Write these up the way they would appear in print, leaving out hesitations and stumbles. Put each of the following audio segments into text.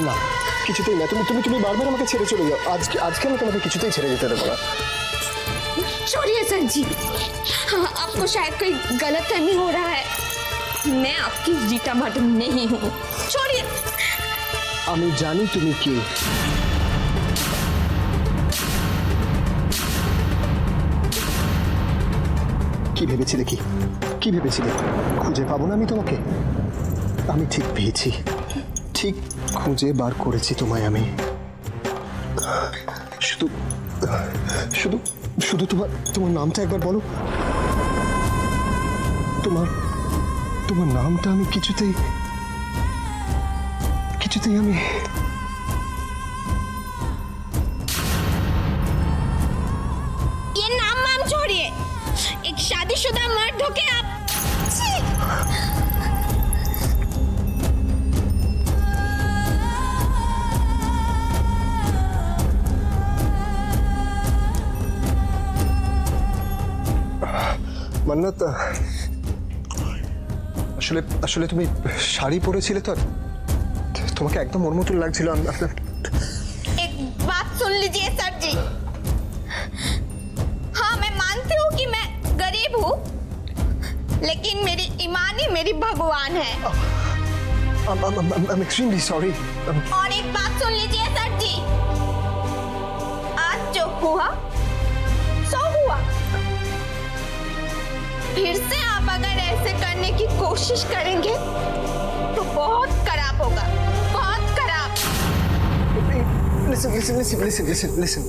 না, কিছুতেই না। তুমি তুমি তুমি বারবার আমাকে ছেড়ে চলে যাও। আজকে আমি তোমাকে কিছুতেই ছেড়ে যেতে দেবো না। छोड़िए सर जी, हाँ, आपको शायद कोई गलतफहमी हो रहा है। मैं आपकी रीटा मैडम नहीं हूँ। छोड़िए। আমি জানি তুমি কে। কি ভেবেছিলে? কি ভেবেছিলে খুঁজে পাবো না আমি তোমাকে? আমি ঠিক পেয়েছি, ঠিক খুঁজে বার করেছি তোমায় আমি। শুধু শুধু শুধু তোমার নামটা একবার বলো। তোমার নামটা আমি কিছুতেই আমি ये नाम वाम छोड़िए। एक शादीशुदा मर्द होके आप छी! মান্নাত, আসলে আসলে তুমি শাড়ি পরেছিলে তো, তোমাকে একদম ওর মতন লাগছিল। एक बात सुन लीजिए सर जी। हाँ, मैं मानती हूँ कि मैं गरीब हूँ, लेकिन मेरी ईमान ही मेरी भगवान है। I'm extremely sorry. और एक बात सुन लीजिए सर जी, आज जो हुआ सो हुआ। फिर से आप अगर ऐसे करने की कोशिश करेंगे तो बहुत खराब होगा, बहुत खराब।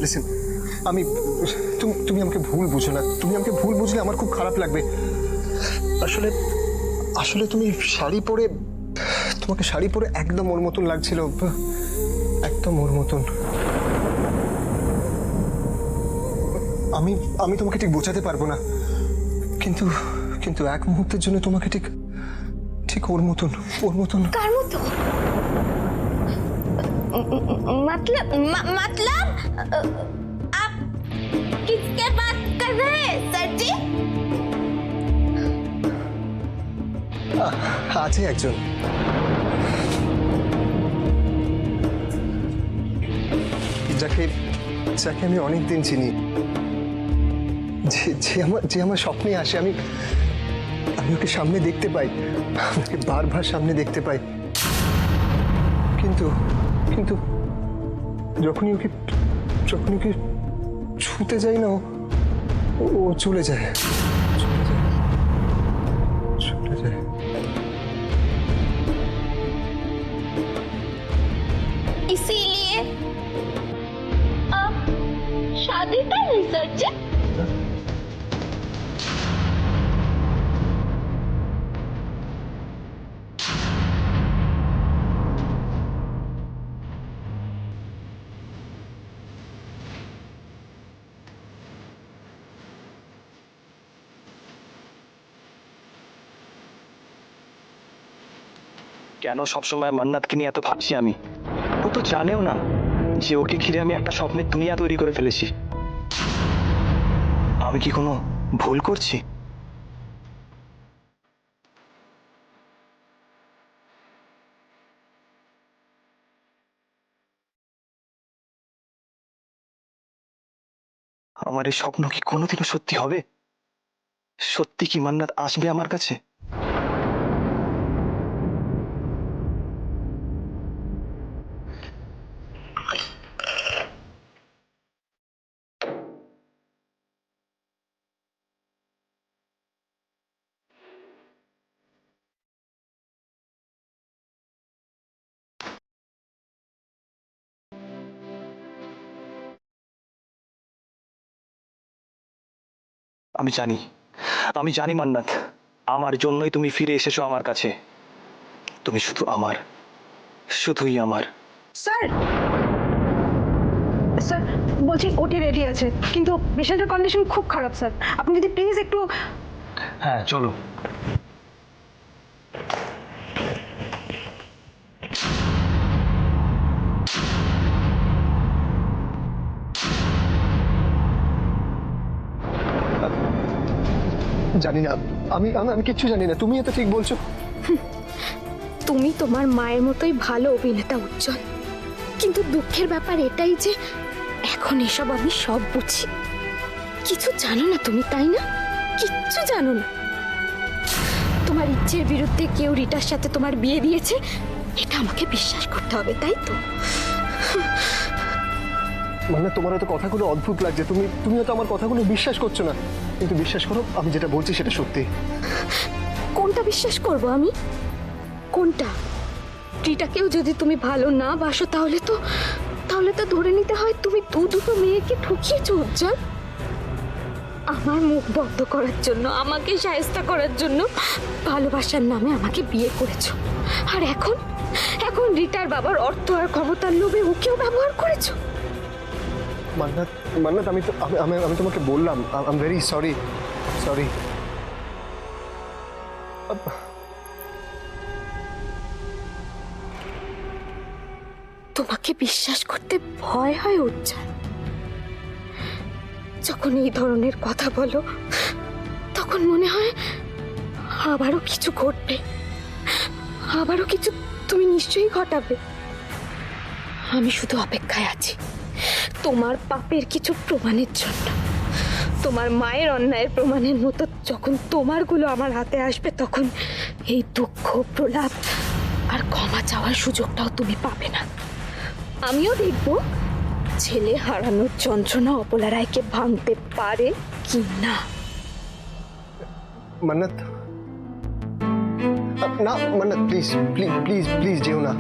Listen. আমি তুমি আমাকে ভুল বুঝো না। তুমি আমাকে ভুল বুঝলে আমার খুব খারাপ লাগবে। আসলে তুমি তোমাকে শাড়ি পরে একদম ওর মতন লাগছিল, একদম ওর মতন। আমি তোমাকে ঠিক বোঝাতে পারবো না, কিন্তু এক মুহূর্তের জন্য তোমাকে ঠিক ওর মতন। कार मत मतलब आप किसके बात कर रहे हैं सर जी? আছে একজন, যাকে আমি অনেকদিন চিনি, যে আমার স্বপ্নে আসে। আমি ওকে সামনে দেখতে পাই, ওকে বারবার সামনে দেখতে পাই, কিন্তু যখনই ওকে ছুতে যাই না, ও চলে যায়। इसीलिए आप शादी कर रहे सर जी? কেন সবসময় মান্নাতকে নিয়ে এত ভাবছি আমি? ও তো জানেও না যে ওকে ঘিরে আমি একটা স্বপ্নের দুনিয়া তৈরি করে ফেলেছি। আমি কি কোনো ভুল করছি? আমার এই স্বপ্ন কি কোনোদিনও সত্যি হবে? সত্যি কি মান্নাত আসবে আমার কাছে? আমি জানি মান্নাত, আমার জন্যই তুমি ফিরে এসেছো আমার কাছে। তুমি শুধু আমার, শুধুই আমার। স্যার স্যার বলছি ওটি রেডি আছে, কিন্তু পেশেন্টের কন্ডিশন খুব খারাপ স্যার। আপনি যদি প্লিজ একটু। হ্যাঁ চলো। জানি না, আমি কিচ্ছু জানি না। তুমি তো ঠিক বলছো। তুমি তোমার মায়ের মতোই ভালো অভিনেতা উজ্জ্বল, কিন্তু দুঃখের ব্যাপার এটাই যে এখন এসব আমি সব বুঝি। কিছু জানো না তুমি, তাই না? কিচ্ছু জানো না। তোমার ইচ্ছের বিরুদ্ধে কেউ রিটার সাথে তোমার বিয়ে দিয়েছে, এটা আমাকে বিশ্বাস করতে হবে, তাই তো? মানে তোমার হয়তো কথাগুলো অদ্ভুত লাগছে, তুমি হয়তো আমার কথাগুলো বিশ্বাস করছো না, কিন্তু বিশ্বাস করো আমি যেটা বলছি সেটা সত্যি। কোনটা বিশ্বাস করব আমি? কোনটা? রিটাকেও যদি তুমি ভালো না বাসো তাহলে তো ধরে নিতে হয় তুমি দুটো মেয়েকে ঠকিয়েছো উজ্জ্বল। আমার মুখ বন্ধ করার জন্য, আমাকে শায়েস্তা করার জন্য ভালোবাসার নামে আমাকে বিয়ে করেছো। আর এখন রিটার বাবার অর্থ আর ক্ষমতার লোভে ওকেও ব্যবহার করেছো। মান্নাত, মান্নাত, আমি তোমাকে বললাম আই এম ভেরি সরি। তোমাকে বিশ্বাস করতে ভয় হয় উজ্জ্বল। যখন এই ধরনের কথা বলো তখন মনে হয় আবারও কিছু ঘটবে, আবারও কিছু তুমি নিশ্চয়ই ঘটাবে। আমি শুধু অপেক্ষায় আছি তোমার পাপের কিছু প্রমাণের জন্য। তোমার মায়ের অন্যায়ের প্রমাণের মতো যখন তোমারগুলো আমার হাতে আসবে, তখন এই দুঃখ, প্রলাপ আর ক্ষমা চাওয়ার সুযোগটাও তুমি পাবে না। আমিও দেখব ছেলে হারানোর যন্ত্রণা অপলা রায়কে ভাঙতে পারে কি না। মান্নাত, না মান্নাত, প্লিজ প্লিজ প্লিজ প্লিজ যেও না।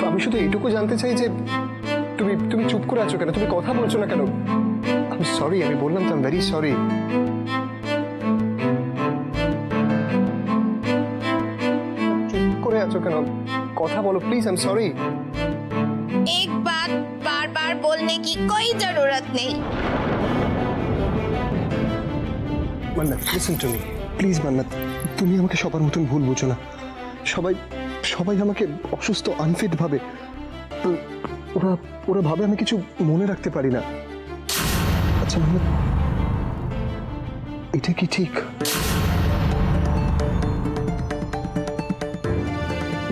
আমি শুধু এইটুকু জানতে চাই যে তুমি চুপ করে আছো কেন, তুমি কথা বলছো না কেন? আমি সরি, আমি বললাম তো, আই এম ভেরি সরি। চুপ করে আছো কেন? কথা বলো প্লিজ, আই এম সরি। एक बात बार बार बोलने की कोई जरूरत नहीं। মান্নাত, লিসেন টু মি প্লিজ। মান্নাত, তুমি আমাকে সবার মতন ভুল বুঝো না। সবাই আমাকে অসুস্থ, আনফিট ভাবে। ওরা ভাবে আমি কিছু মনে রাখতে পারি না। আচ্ছা মান্নাত, এটা কি ঠিক?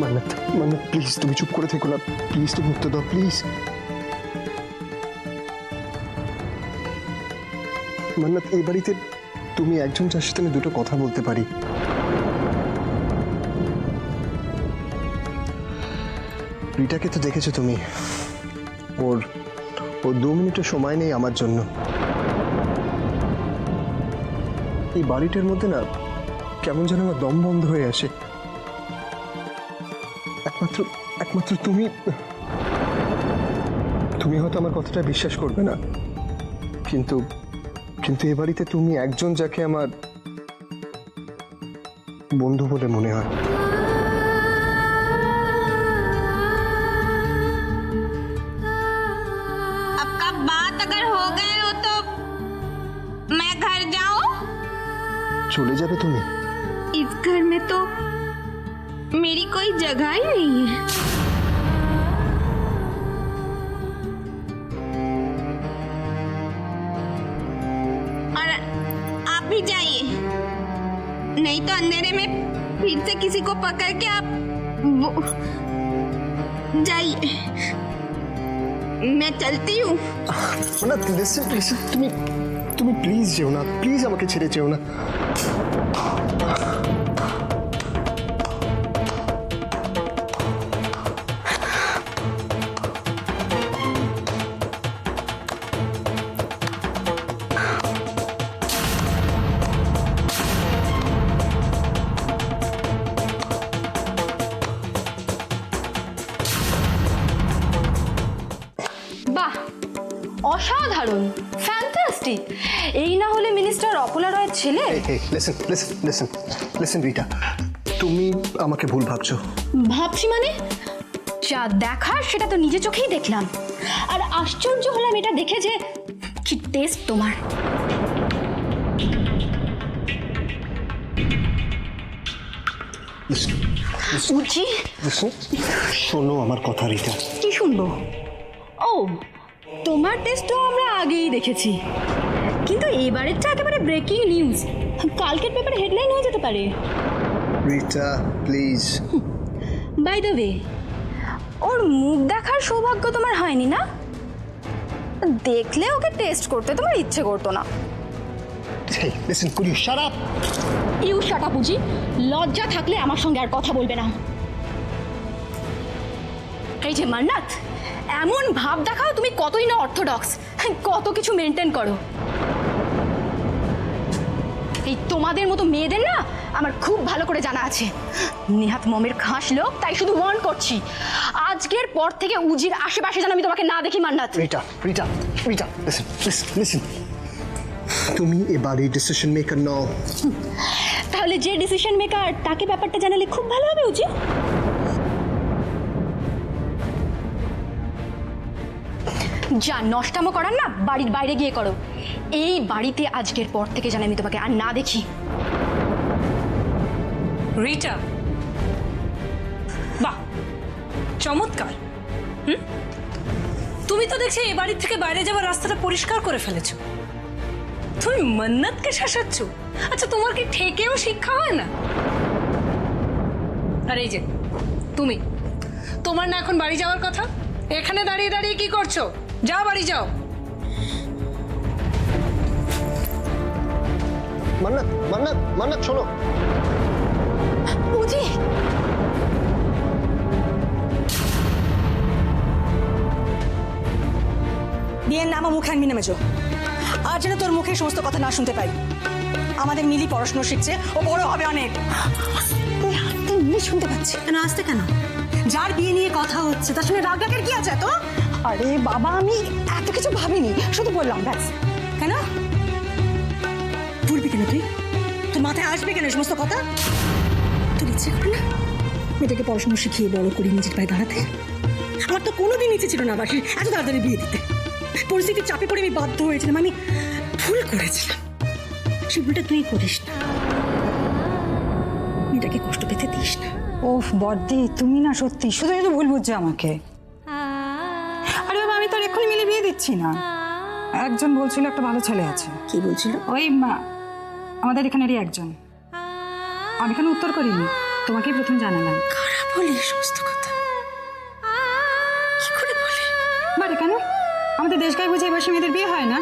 মান্নাত, প্লিজ তুমি চুপ করে থেকো না, প্লিজ তুমি উত্তর দাও প্লিজ। মান্নাত, এই বাড়িতে তুমি একজন যার সাথে আমি দুটো কথা বলতে পারি। রিটাকে তো দেখেছো তুমি, ওর 2 মিনিটও সময় নেই আমার জন্য। এই বাড়িটার মধ্যে না কেমন যেন আমার দম বন্ধ হয়ে আসে। একমাত্র তুমি হয়তো আমার কথাটা বিশ্বাস করবে না, কিন্তু এ বাড়িতে তুমি একজন যাকে আমার বন্ধু বলে মনে হয়। आपका बात अगर हो गए हो तो मैं घर जाऊं? চলে যাবে তুমি? इस घर में तो मेरी कोई जगह ही नहीं है। और आप भी जाइए, नहीं तो अंधेरे में फिर से किसी को पकड़ के आप जाइए। मैं चलती हूँ। মান্নাত, লিসেন, তুমি প্লিজ যেও না, প্লিজ আমাকে ছেড়ে যেও না। বাহ, অসাধারণ, ফ্যান্টাস্টিক। এই না হলে মিনিস্টার অপলা রয়ের ছেলে। লিসেন রিটা, তুমি আমাকে ভুল ভাবছো। ভাবছি মানে? যা দেখার সেটা তো নিজে চোখেই দেখলাম, আর আশ্চর্য হলাম এটা দেখে যে কি টেস্ট তোমার। বুঝছি। শোনো আমার কথা রিটা। কি শুনবো? ও, তোমার টেস্ট তো আমরা আগেই দেখেছি, কিন্তু এবারেরটা একেবারে ব্রেকিং নিউজ। কালকের পেপারে হেডলাইন হয়ে যেতে পারে। Rita please. By the way, ওর মুখ দেখার সৌভাগ্য তোমার হয়নি না? দেখলে ওকে টেস্ট করতে তোমার ইচ্ছে করতো না। Hey, listen, could you shut up? You shut up বুঝি। লজ্জা থাকলে আমার সঙ্গে আর কথা বলবে না। এই যে মান্নাত, এমন ভাব দেখাও তুমি কতই না অর্থোডক্স, কত কিছু মেনটেন করো। এই তোমাদের মতো মেয়েদের না আমার খুব ভালো করে জানা আছে। নেহাত মমের খাস লোক, তাই শুধু ওয়ার্ন করছি, আজকের পর থেকে উজির আশেপাশে যেন আমি তোমাকে না দেখি মান্নাত। Rita, Rita, Rita, listen, listen, listen. তুমি এবারে ডিসিশন মেকার নও। তাহলে যে ডিসিশন মেকার তাকে ব্যাপারটা জানালে খুব ভালো হবে উজি। যা নষ্টামো করার না বাড়ির বাইরে গিয়ে করো। এই বাড়িতে আজকের পর থেকে যেন আমি তোমাকে আর না দেখি। রিটা, বাহ, চমৎকার। তুমি তো দেখছি এই বাড়ি থেকে বাইরে যাওয়ার রাস্তাটা পরিষ্কার করে ফেলেছো। তুমি মন্নাতকে শাসাচ্ছ? আচ্ছা, তোমার কি ঠেকেও শিক্ষা হয় না? আর এই যে তুমি, তোমার না এখন বাড়ি যাওয়ার কথা? এখানে দাঁড়িয়ে দাঁড়িয়ে কি করছো? যাও, বাড়ি যাও। মান্নাত, মান্নাত, মান্নাত শোনো। উজি, বিয়ের নামও মুখে আনবি নেমেছো। আর যেন তোর মুখে সমস্ত কথা না শুনতে পাই। আমাদের মিলি পড়াশোনা শিখছে, ও বড় হবে অনেক। মিলি শুনতে পাচ্ছি কেন? আসতে কেন? যার বিয়ে নিয়ে কথা হচ্ছে তার সঙ্গে রাগ রাগের কি আছে? তো আরে বাবা, আমি এত কিছু ভাবিনি, শুধু বললাম ব্যাস। কেন বলবি কেন তুই? তোর মাথায় আসবে কেন সমস্ত কথা? তোর ইচ্ছে করে না মেয়েটাকে পড়াশোনা শিখিয়ে বড় করে নিজের পায়ে দাঁড়াতে? আমার তো কোনোদিন ইচ্ছে ছিল না বাসির এত তাড়াতাড়ি বিয়ে দিতে। পরিস্থিতির চাপে পড়ে আমি বাধ্য হয়েছিলাম, আমি ভুল করেছিলাম। সে ভুলটা তুই করিস না, মেয়েটাকে কষ্ট পেতে দিস না। ওফ বড়দি, তুমি না সত্যি শুধু শুধু ভুল বুঝছো আমাকে। আরে বাবা, আমি তো আর এক্ষুনি মিলে বিয়ে দিচ্ছি না। একজন বলছিল একটা ভালো ছেলে আছে। কি বলছিল? ওই আমাদের এখানেরই একজন। আমি এখানে উত্তর করিনি, তোমাকেই প্রথম জানালাম। খারাপ বলে এই সমস্ত কথা কি করে বলে? বারে কেন? আমাদের দেশ গায়ে বুঝে বসে মেয়েদের বিয়ে হয় না?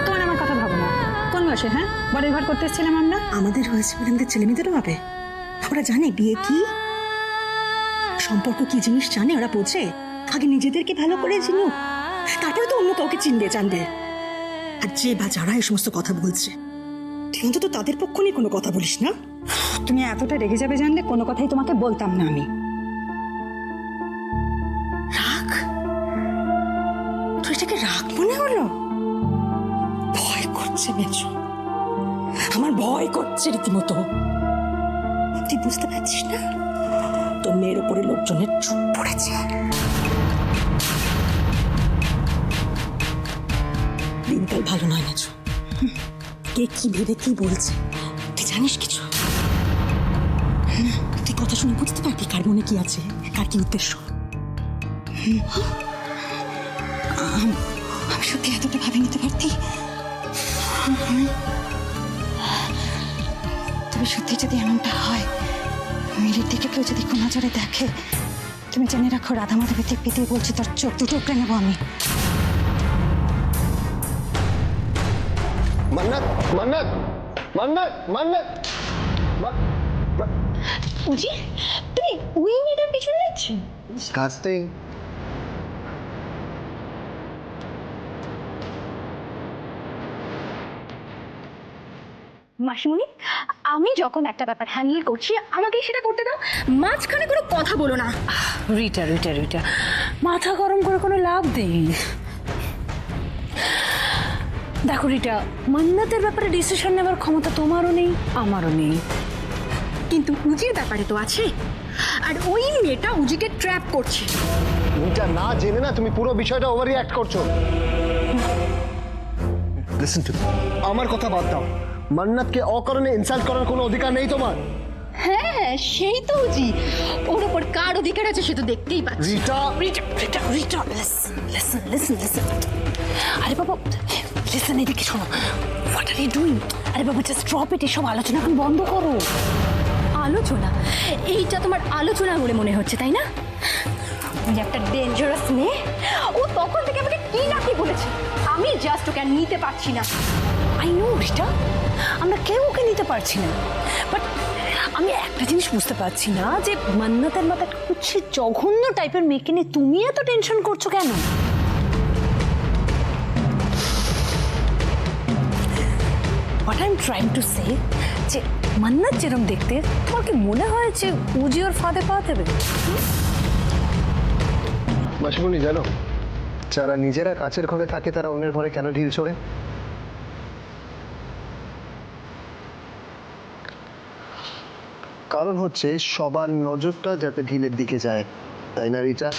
তোমার আমার কথা ভাবো না। কোন বয়সে হ্যাঁ বরের ঘর করতে এসেছিলাম আমরা? আমাদের হয়েছে বলে আমাদের ছেলে মেয়েদেরও হবে। ওরা জানে বিয়ে কি, সম্পর্ক কি জিনিস জানে, ওরা বোঝে। আগে নিজেদেরকে ভালো করে চিনুক, তারপরে তো অন্য কাউকে চিনবে জানবে। আর যে বা যারা এই সমস্ত কথা বলছে, ঠিক অন্তত তাদের পক্ষ নিয়ে কোনো কথা বলিস না। তুমি এতটা রেগে যাবে জানলে কোনো কথাই তোমাকে বলতাম না আমি। রাগ? তোর এটাকে রাগ মনে হলো? ভয় করছে মেজো, আমার ভয় করছে রীতিমতো। তুই বুঝতে পারছিস না তোর মেয়ের ওপরে লোকজনের চুপ পড়েছে? দিনকাল ভালো নয় মেজো। কে কি ভেবে কি বলছে তুই জানিস কিছু? তুই কথা শুনে বুঝতে পারবি কার মনে কি আছে, কার কি উদ্দেশ্য। আমি সত্যি এতটা ভাবে নিতে পারতি? তবে সত্যি যদি এমনটা হয়, মেয়ের দিকে কেউ যদি কোন নজরে দেখে, তুমি জেনে রাখো রাধা মাধবের দিক পেতে বলছি, তার চোখ দুটো উপড়ে নেবো আমি। মান্নাত, মান্নাত, মান্নাত, মান্নাত। উজি, তুমি ওই মেয়েটার পিছনে যাচ্ছ? কাস্টিং। মাসিমণি, আমি যখন একটা ব্যাপার হ্যান্ডেল করছি আমাকে সেটা করতে দাও, মাঝখানে কোনো কথা বলো না। রিটা, রিটা, রিটা, মাথা গরম করে কোনো লাভ নেই। দেখো রিটা, মান্নাতের ব্যাপারে ডিসিশন নেবার ক্ষমতা তোমারও নেই, আমারও নেই। কিন্তু উজির ব্যাপারে তো আছে, আর ওই মেয়েটা উজিকে ট্র্যাপ করছে। এটা না জেনে না তুমি পুরো বিষয়টা ওভার রিঅ্যাক্ট করছো। লিসেন টু মি, আমার কথা বাদ দাও। মান্নাতকে অকারণে ইনসাল্ট করার কোনো অধিকার নেই তোমার। হ্যাঁ, সেই তো উজি, ওর ওপর কার অধিকার আছে সে তো দেখতেই পাচ্ছি। Rita, Rita, Rita, Rita, listen, listen, listen. আরে বাবা, লিসেন, এদিকে শোনো। What are you doing? আরে বাবা, জাস্ট ড্রপ ইট, এসব আলোচনা এখন বন্ধ করো। আলোচনা, এইটা তোমার আলোচনা বলে মনে হচ্ছে তাই না? তুমি একটা ডেঞ্জারাস মেয়ে। ও তখন থেকে আমাকে কি না কি বলেছে, আমি জাস্ট ওকে আর নিতে পারছি না। আই নো রিটা, আমরা কেউ ওকে নিতে পারছি না, বাট আমি একটা জিনিস বুঝতে পারছি না যে মান্নাতের মাথা হচ্ছে জঘন্য টাইপের মেয়েকে নিয়ে তুমি এত টেনশন করছো কেন? What I am trying to say, যে মান্নাত যেরকম দেখতে, তোমার কি মনে হয় যে উজি ওর ফাঁদে পা দেবে? মাসিমণি জানো, যারা নিজেরা কাছের ঘরে থাকে তারা অন্যের ঘরে কেন ঢিল ছোড়ে? কারণ হচ্ছে সবার নজরটা যাতে ঢিলের দিকে যায়, তাই না রিটা?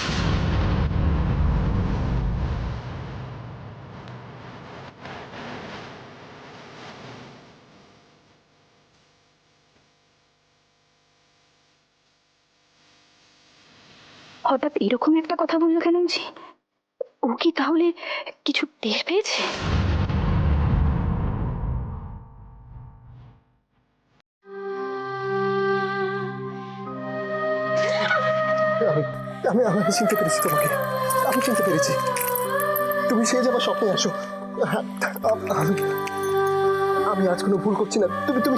হঠাৎ এরকম একটা কথা বললো কেন জি? ও কি তাহলে কিছু টের পেয়েছে? আমি চিনতে পেরেছি তোমাকে, আমি চিনতে পেরেছি। তুমি সে যাবার স্বপ্নে আসো। আমি আজ কোনো ভুল করছি না। তুমি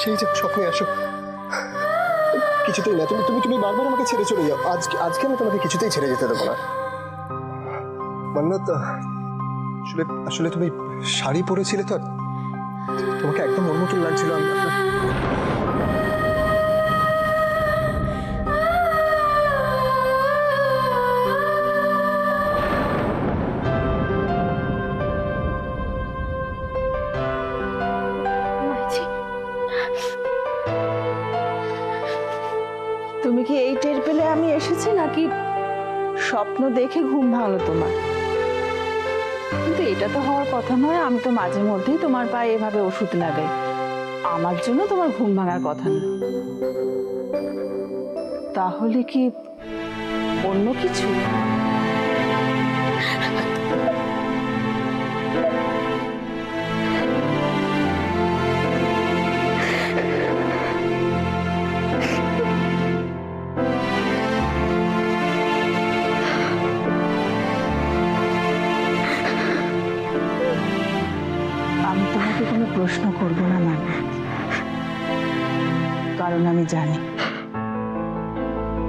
সেই যাবার স্বপ্নে আসো। কিছুতেই না, তুমি বারবার আমাকে ছেড়ে চলে যাও। আজকে আমি তোমাকে কিছুতেই ছেড়ে যেতে দেবো না। মান্নাত, আসলে তুমি শাড়ি পরেছিলে তো, তোমাকে একদম ওর মতন লাগছিল। তুমি কি এই টের পেলে আমি এসেছি, নাকি স্বপ্ন দেখে ঘুম ভাঙলো তোমার? কিন্তু এটা তো হওয়ার কথা নয়। আমি তো মাঝে মধ্যেই তোমার পায়ে এভাবে ওষুধ লাগাই, আমার জন্য তোমার ঘুম ভাঙার কথা না। তাহলে কি অন্য কিছু? আমি তোমাকে কোনো প্রশ্ন করব না মান্নাত, কারণ আমি জানি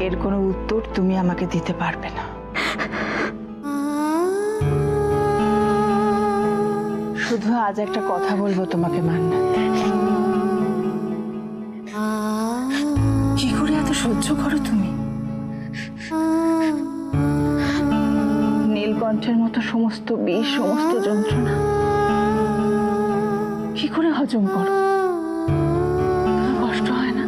এর কোনো উত্তর তুমি আমাকে দিতে পারবে না। শুধু আজ একটা কথা বলবো তোমাকে মান্নাত। কি করে এত সহ্য করো তুমি? নীলকণ্ঠের মতো সমস্ত বিষ, সমস্ত যন্ত্রণা কি করে হজম করো? কষ্ট হয় না?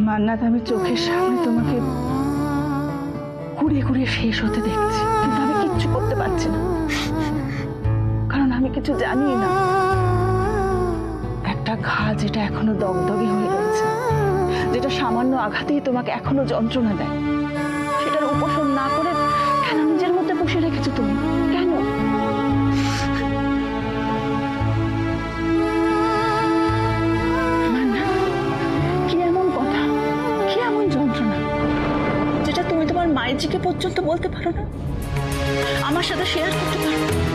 মান্নাত, আমি চোখের সামনে তোমাকে কুড়ে কুড়ে শেষ হতে দেখছি, কিন্তু আমি কিচ্ছু করতে পারছি না, কারণ আমি কিছু জানি না। একটা ঘা যেটা এখনো দগদগে হয়ে রয়েছে, যেটা সামান্য আঘাতেই তোমাকে এখনো যন্ত্রণা দেয়, সেটার উপশম না করে কেন নিজের মধ্যে পুষে রেখেছো তুমি? কেন? কি এমন কথা, কি এমন যন্ত্রণা যেটা তুমি তোমার মায়ের জিকে পর্যন্ত বলতে পারো না, আমার সাথে শেয়ার করতে পারো না?